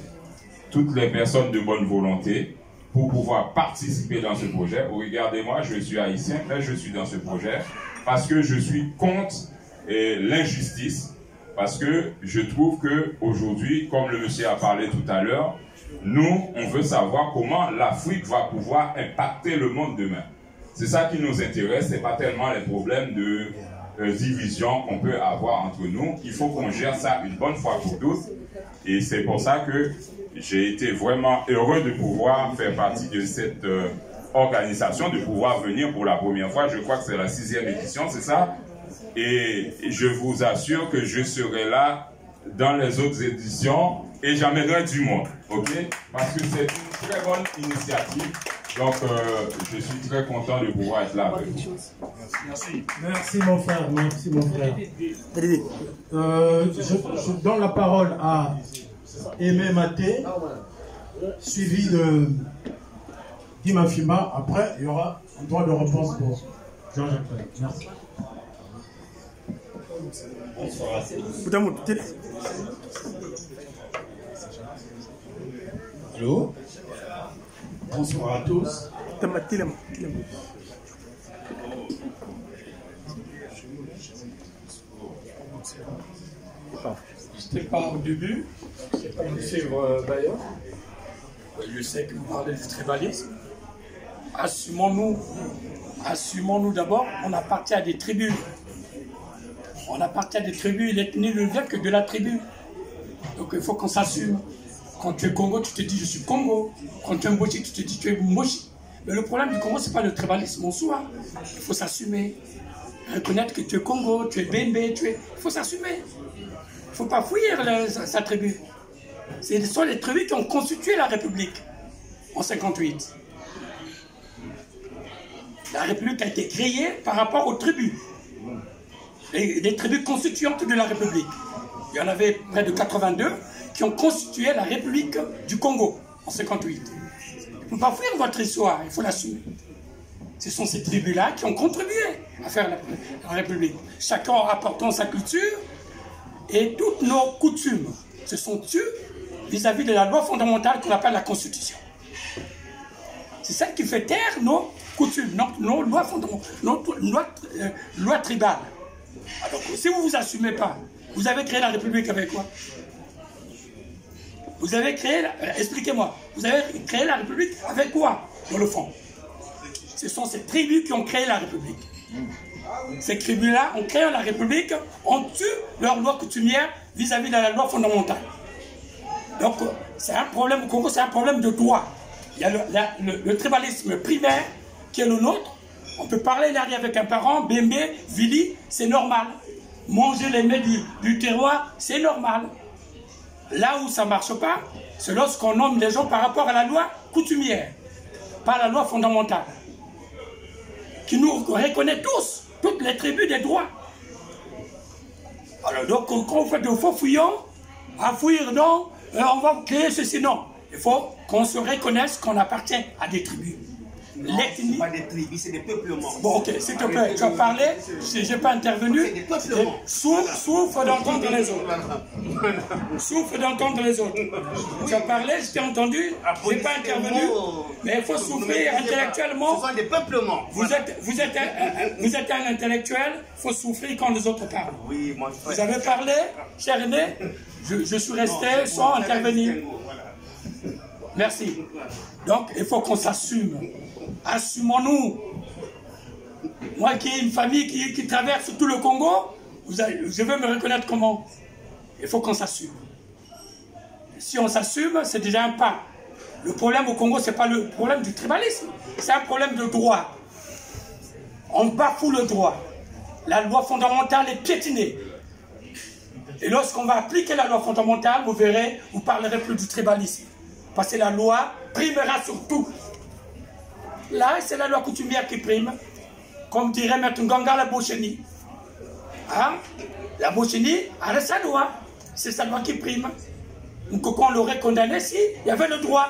toutes les personnes de bonne volonté pour pouvoir participer dans ce projet. Regardez-moi, je suis haïtien, mais je suis dans ce projet parce que je suis contre l'injustice, parce que je trouve qu'aujourd'hui, comme le monsieur a parlé tout à l'heure, nous, on veut savoir comment l'Afrique va pouvoir impacter le monde demain. C'est ça qui nous intéresse, ce n'est pas tellement les problèmes de division qu'on peut avoir entre nous. Il faut qu'on gère ça une bonne fois pour toutes. Et c'est pour ça que j'ai été vraiment heureux de pouvoir faire partie de cette organisation, de pouvoir venir pour la première fois. Je crois que c'est la 6e édition, c'est ça? Et je vous assure que je serai là dans les autres éditions et j'amènerai du monde, ok? Parce que c'est une très bonne initiative. Donc, je suis très content de pouvoir être là avec vous. Merci. Merci mon frère, merci mon frère. Je donne la parole à Aimé Maté, suivi de Dima Fima. Après, il y aura un droit de réponse pour Jean-Jacques. Merci. Allô? Bonsoir à tous. C'était pas au début, c'est pas le suivre Bayon. Je sais que vous parlez du tribalisme. Assumons-nous d'abord, on appartient à des tribus. On appartient à des tribus, l'ethnie ne vient que de la tribu. Donc il faut qu'on s'assume. Quand tu es Congo, tu te dis je suis Congo. Quand tu es Mboshi, tu te dis tu es Mboshi. Mais le problème du Congo, ce n'est pas le tribalisme en soi. Il faut s'assumer. Reconnaître que tu es Congo, tu es Bembe, il faut s'assumer. Il ne faut pas fuir sa tribu. Ce sont les tribus qui ont constitué la République en 1958. La République a été créée par rapport aux tribus. Les tribus constituantes de la République. Il y en avait près de 82 qui ont constitué la République du Congo en 1958. Il ne faut pas fuir votre histoire, il faut l'assumer. Ce sont ces tribus-là qui ont contribué à faire la République. Chacun apportant sa culture et toutes nos coutumes se sont tues vis-à-vis de la loi fondamentale qu'on appelle la Constitution. C'est celle qui fait taire nos coutumes, nos lois fondamentales, nos lois tribales. Alors, si vous ne vous assumez pas, vous avez créé la République avec quoi? Vous avez créé, expliquez-moi, vous avez créé la République avec quoi, dans le fond? Ce sont ces tribus qui ont créé la République. Ces tribus-là ont créé la République, ont tué leur loi coutumière vis-à-vis de la loi fondamentale. Donc, c'est un problème au Congo, c'est un problème de droit. Il y a le tribalisme primaire qui est le nôtre. On peut parler derrière avec un parent, Bembe, Vili, c'est normal. Manger les mets du terroir, c'est normal. Là où ça ne marche pas, c'est lorsqu'on nomme les gens par rapport à la loi coutumière, pas la loi fondamentale, qui nous reconnaît tous, toutes les tribus des droits. Alors donc, quand vous faites de faux fouillants, à fouiller, non, on va créer ceci, non. Il faut qu'on se reconnaisse qu'on appartient à des tribus. Non, ce ne sont pas des tribus, c'est des peuplements. Bon, ok, s'il te plaît, tu as parlé, je n'ai pas intervenu. C'est des peuplements. Souffre d'entendre les autres. Souffre d'entendre les autres. Tu as parlé, je t'ai entendu, je n'ai pas intervenu. Mais il faut souffrir intellectuellement. Ce sont des peuplements. Vous êtes un intellectuel, il faut souffrir quand les autres parlent. Oui, moi, vous avez parlé, cher aîné, je suis resté sans intervenir. Merci. Donc, il faut qu'on s'assume. Assumons-nous. Moi qui ai une famille qui traverse tout le Congo, je veux me reconnaître comment? Il faut qu'on s'assume. Si on s'assume, c'est déjà un pas. Le problème au Congo, ce n'est pas le problème du tribalisme, c'est un problème de droit. On bafoue le droit. La loi fondamentale est piétinée. Et lorsqu'on va appliquer la loi fondamentale, vous verrez, vous ne parlerez plus du tribalisme. Parce que la loi primera sur tout. Là, c'est la loi coutumière qui prime. Comme dirait Maître Nganga la Bocheni. Hein? La Bocheni a sa loi. C'est sa loi qui prime. Donc, quand on l'aurait condamné, si, il y avait le droit.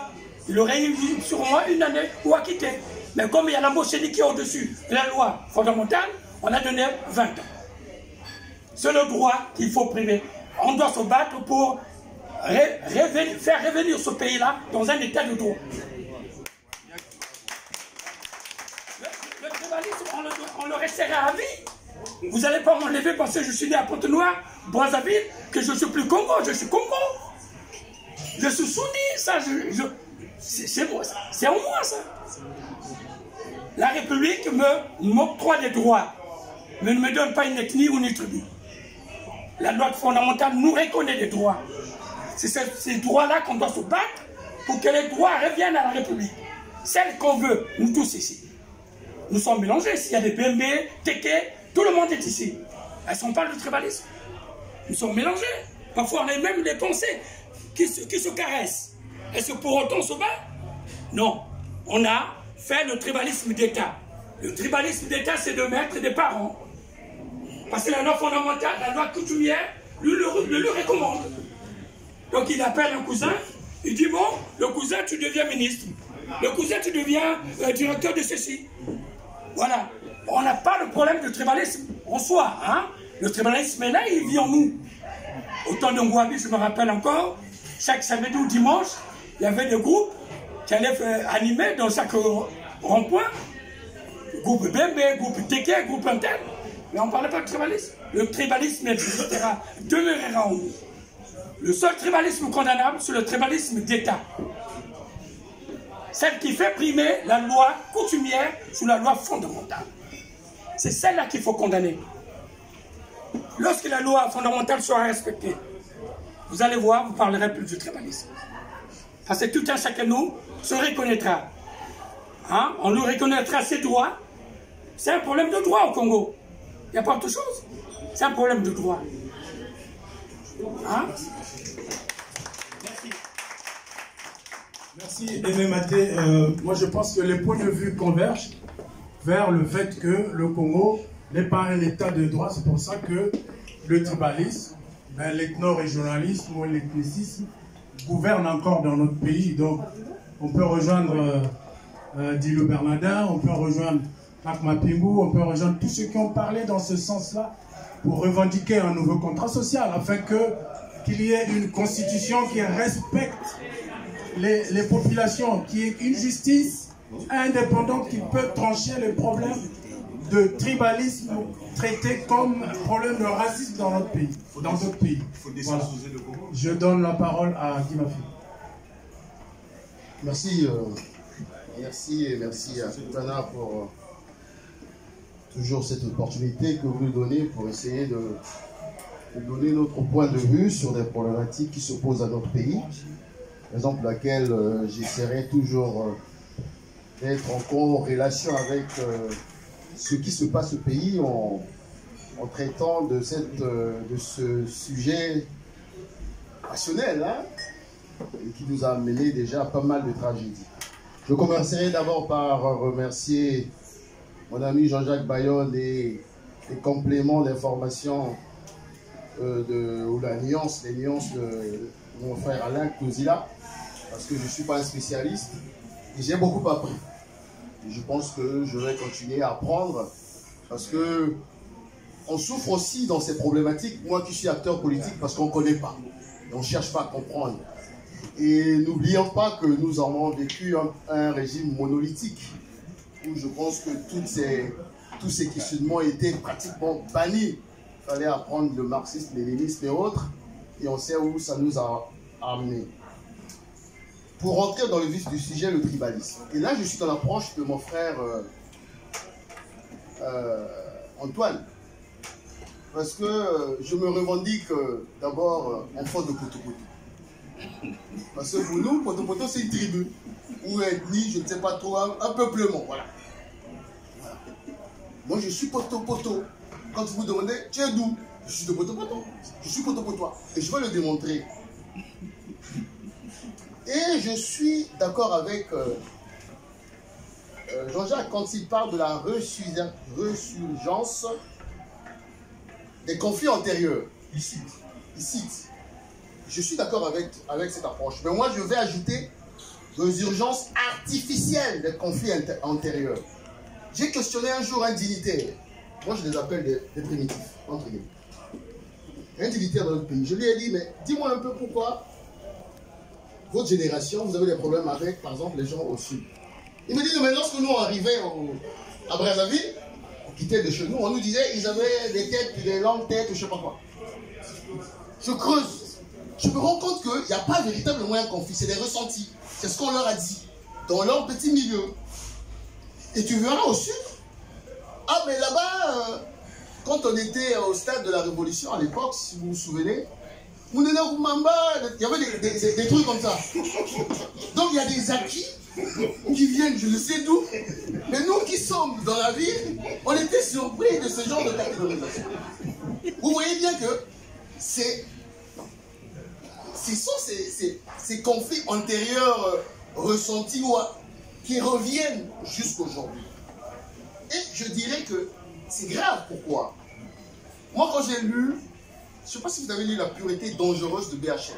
Il aurait eu sûrement une année ou acquitté. Mais comme il y a la Bocheni qui est au-dessus de la loi fondamentale, on a donné 20 ans. C'est le droit qu'il faut primer. On doit se battre pour faire revenir ce pays-là dans un état de droit. Le tribalisme, on le restera à vie. Vous n'allez pas m'enlever parce que je suis né à Pointe-Noire, Brazzaville, que je ne suis plus Congo, je suis Congo. Je suis Souni, ça, c'est en moi, ça. La République m'octroie des droits, mais ne me donne pas une ethnie ou une tribu. La loi fondamentale nous reconnaît des droits. C'est ces droits-là qu'on doit se battre pour que les droits reviennent à la République. Celle qu'on veut, nous tous ici. Nous sommes mélangés. S'il y a des Bembe, Teke, tout le monde est ici. Est-ce qu'on parle du tribalisme? Nous sommes mélangés. Parfois, on a même des pensées qui se caressent. Est-ce que pour autant on se bat? Non. On a fait le tribalisme d'État. Le tribalisme d'État, c'est de mettre des parents. Parce que la loi fondamentale, la loi coutumière, lui recommande. Donc il appelle un cousin, il dit bon, le cousin tu deviens ministre, le cousin tu deviens directeur de ceci. Voilà. On n'a pas le problème du tribalisme en soi. Hein? Le tribalisme est là, il vit en nous. Au temps de Ngouabi, je me rappelle encore, chaque samedi ou dimanche, il y avait des groupes qui allaient animer dans chaque rond-point. Groupe Bembe, groupe Teke, groupe Intel. Mais on ne parlait pas de tribalisme. Le tribalisme existera, demeurera en nous. Le seul tribalisme condamnable, c'est le tribalisme d'État. Celle qui fait primer la loi coutumière sous la loi fondamentale. C'est celle-là qu'il faut condamner. Lorsque la loi fondamentale sera respectée, vous allez voir, vous ne parlerez plus du tribalisme. Parce que tout un chacun de nous se reconnaîtra. Hein? On nous reconnaîtra ses droits. C'est un problème de droit au Congo. Il n'y a pas autre chose. C'est un problème de droit. Hein? Merci Aimé Maté. Moi je pense que les points de vue convergent vers le fait que le Congo n'est pas un état de droit. C'est pour ça que le tribalisme, l'ethno-régionalisme ou l'ethnicisme gouverne encore dans notre pays. Donc on peut rejoindre Dilo Bernardin, on peut rejoindre Marc Mapingou, on peut rejoindre tous ceux qui ont parlé dans ce sens-là pour revendiquer un nouveau contrat social afin qu'il y ait une constitution qui respecte les populations, qui ait une justice indépendante qui peut trancher les problèmes de tribalisme traités comme un problème de racisme dans notre pays, dans d'autres pays. Voilà. Je donne la parole à Guy Mafi. Merci, merci à Koutana pour toujours cette opportunité que vous nous donnez pour essayer de donner notre point de vue sur des problématiques qui se posent à notre pays. Raison pour laquelle j'essaierai toujours d'être en relation avec ce qui se passe au pays en traitant de ce sujet passionnel et qui nous a amené déjà à pas mal de tragédies. Je commencerai d'abord par remercier mon ami Jean-Jacques Bayonne et les compléments d'information ou les nuances de mon frère Alain Kouzila, parce que je ne suis pas un spécialiste et j'ai beaucoup appris. Et je pense que je vais continuer à apprendre parce que on souffre aussi dans ces problématiques, moi qui suis acteur politique, parce qu'on ne connaît pas et on ne cherche pas à comprendre. Et n'oublions pas que nous avons vécu un régime monolithique où je pense que tous ces questionnements étaient pratiquement bannis. Il fallait apprendre le marxisme, le léninisme et autres, et on sait où ça nous a amené. Pour rentrer dans le vif du sujet, le tribalisme. Et là, je suis dans l'approche de mon frère Antoine. Parce que je me revendique d'abord enfant de Poto-Poto. Parce que pour nous, Poto-Poto, c'est une tribu. Ou ethnie, je ne sais pas trop, un peuplement. Voilà. Moi, je suis Poto-Poto. Quand vous demandez, tu es d'où? Je suis de Poto-Poto. Je suis Poto-Potois. Et je vais le démontrer. Et je suis d'accord avec Jean-Jacques quand il parle de la ressurgence des conflits antérieurs. Ici. Je suis d'accord avec cette approche. Mais moi, je vais ajouter des urgences artificielles des conflits antérieurs. J'ai questionné un jour un dignitaire. Moi, je les appelle des primitifs, entre guillemets. Un dignitaire dans notre pays. Je lui ai dit, mais dis-moi un peu pourquoi votre génération, vous avez des problèmes avec, par exemple, les gens au sud. Il me dit, mais lorsque nous arrivions à Brazzaville, on quittait de chez nous, on nous disait ils avaient des têtes, des longues têtes, je ne sais pas quoi. Je creuse. Je me rends compte qu'il n'y a pas véritablement un conflit, c'est des ressentis. C'est ce qu'on leur a dit, dans leur petit milieu. Et tu verras au sud, ah mais là-bas, quand on était au stade de la Révolution à l'époque, si vous vous souvenez, il y avait des trucs comme ça. Donc il y a des acquis qui viennent, je ne sais d'où. Mais nous qui sommes dans la ville, on était surpris de ce genre de catégorisation. Vous voyez bien que ce sont ces conflits antérieurs ressentis qui reviennent jusqu'aujourd'hui. Et je dirais que c'est grave. Pourquoi? Moi, quand j'ai lu, je ne sais pas si vous avez lu La pureté dangereuse de BHL.